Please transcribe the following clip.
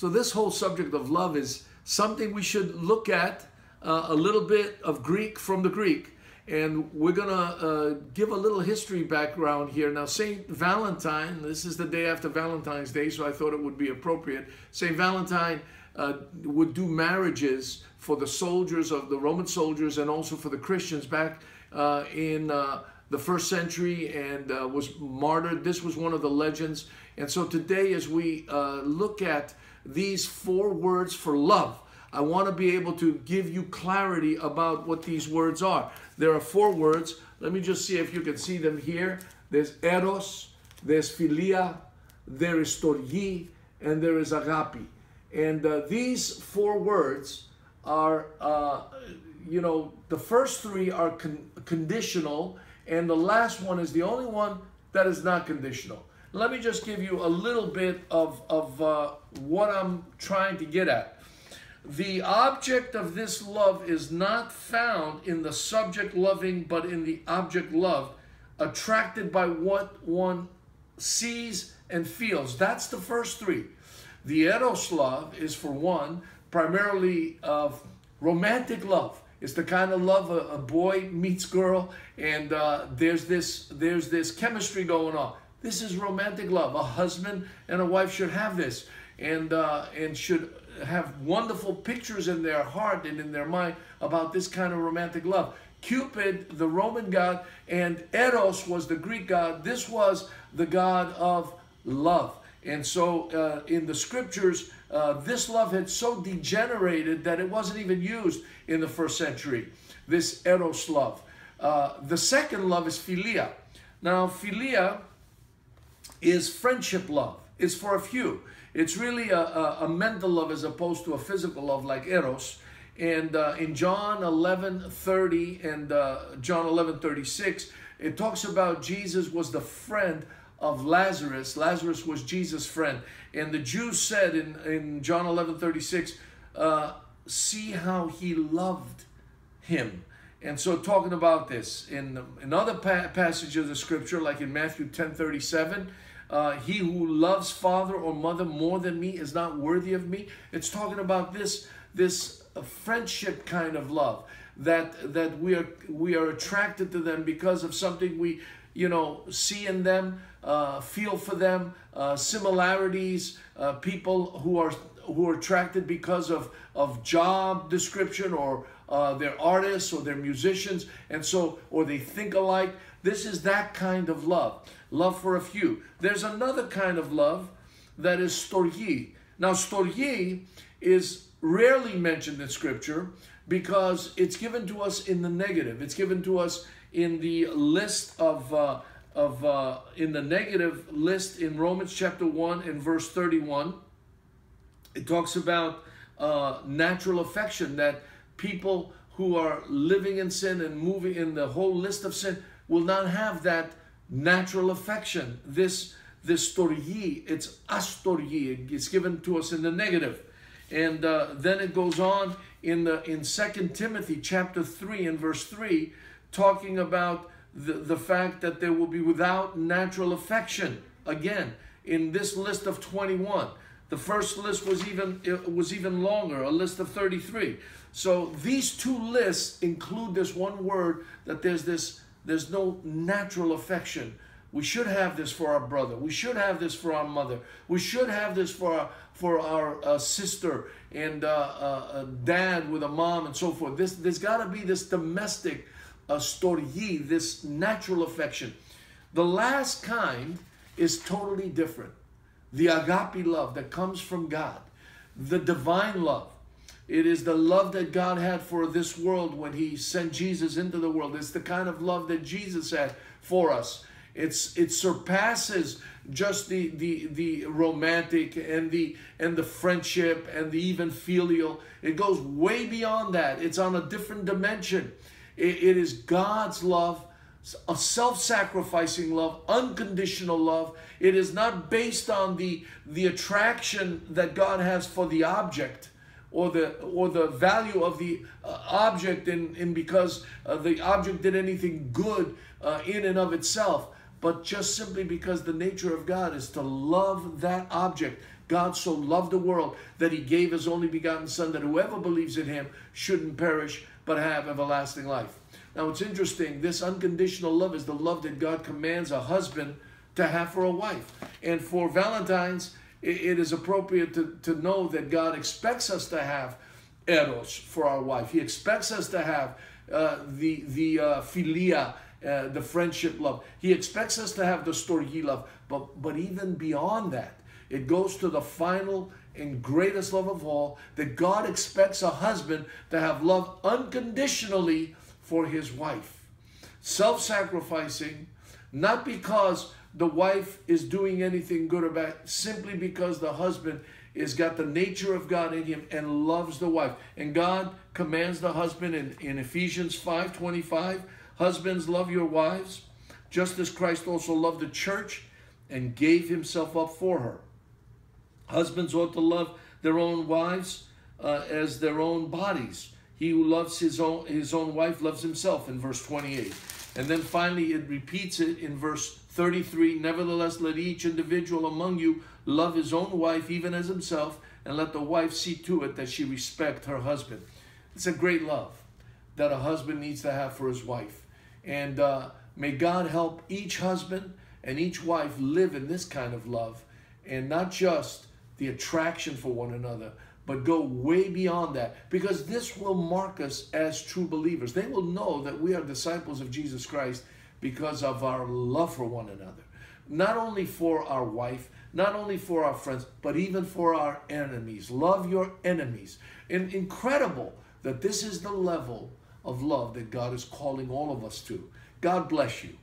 So this whole subject of love is something we should look at, a little bit of Greek from the Greek. And we're going to give a little history background here. Now, St. Valentine, this is the day after Valentine's Day, so I thought it would be appropriate. St. Valentine would do marriages for the soldiers of the Roman soldiers and also for the Christians back in the first century, and was martyred. This was one of the legends. And so today, as we look at these 4 words for love, I want to be able to give you clarity about what these words are. There are 4 words. Let me just see if you can see them here. There's eros, there's philia, there is storgi, and there is agape. And these 4 words are, you know, the first 3 are conditional, and the last one is the only one that is not conditional. Let me just give you a little bit of what I'm trying to get at. The object of this love is not found in the subject loving, but in the object loved, attracted by what one sees and feels. That's the first 3. The eros love is, for one, primarily of romantic love. It's the kind of love a boy meets girl, and there's this chemistry going on. This is romantic love. A husband and a wife should have this, and should have wonderful pictures in their heart and in their mind about this kind of romantic love. Cupid, the Roman god, and Eros was the Greek god. This was the god of love. And so in the scriptures, this love had so degenerated that it wasn't even used in the first century, this Eros love. The second love is Filia. Now, Filia is friendship love. It's for a few. It's really a mental love as opposed to a physical love like Eros. And in John 11:30 and John 11:36, it talks about Jesus was the friend of Lazarus. Lazarus was Jesus' friend. And the Jews said in John 11:36, see how he loved him. And so talking about this, in other passages of the scripture, like in Matthew 10:37, he who loves father or mother more than me is not worthy of me. It's talking about this friendship kind of love, that we are attracted to them because of something we, you know, see in them, feel for them, similarities, people who are attracted because of job description, or they're artists or they're musicians, and so, or they think alike. This is that kind of love. Love for a few. There's another kind of love that is storgi. Now, storgi is rarely mentioned in Scripture because it's given to us in the negative. It's given to us in the list in the negative list in Romans chapter 1 and verse 31. It talks about natural affection, that people who are living in sin and moving in the whole list of sin will not have that natural affection. This storgi, it's astorgi. It's given to us in the negative. And then it goes on in 2 Timothy chapter 3 and verse 3, talking about the fact that they will be without natural affection. Again, in this list of 21. The first list was even longer, a list of 33. So these 2 lists include this one word, that there's no natural affection. We should have this for our brother. We should have this for our mother. We should have this for our sister and dad with a mom and so forth. There's got to be this domestic storgi, this natural affection. The last kind is totally different. The agape love that comes from God, the divine love. It is the love that God had for this world when he sent Jesus into the world. It's the kind of love that Jesus had for us. It surpasses just the romantic and the friendship and the even filial. It goes way beyond that. It's on a different dimension. It is God's love, a self-sacrificing love, unconditional love. It is not based on the attraction that God has for the object, or the value of the object in because the object did anything good in and of itself, but just simply because the nature of God is to love that object God so loved the world that he gave his only begotten Son, that whoever believes in him shouldn't perish but have everlasting life. Now it's interesting, this unconditional love is the love that God commands a husband to have for a wife. And for Valentine's, it is appropriate to know that God expects us to have eros for our wife. He expects us to have the Filia, the friendship love. He expects us to have the storge love. But even beyond that, it goes to the final and greatest love of all, that God expects a husband to have love unconditionally for his wife. Self-sacrificing, not because the wife is doing anything good or bad, simply because the husband has got the nature of God in him and loves the wife. And God commands the husband in Ephesians 5:25, husbands, love your wives, just as Christ also loved the church and gave himself up for her. Husbands ought to love their own wives as their own bodies. He who loves his own wife loves himself, in verse 28. And then finally it repeats it in verse 33. Nevertheless, let each individual among you love his own wife even as himself, and let the wife see to it that she respect her husband. It's a great love that a husband needs to have for his wife. And may God help each husband and each wife live in this kind of love, and not just the attraction for one another, but go way beyond that, because this will mark us as true believers. They will know that we are disciples of Jesus Christ because of our love for one another. Not only for our wife, not only for our friends, but even for our enemies. Love your enemies. And incredible that this is the level of love that God is calling all of us to. God bless you.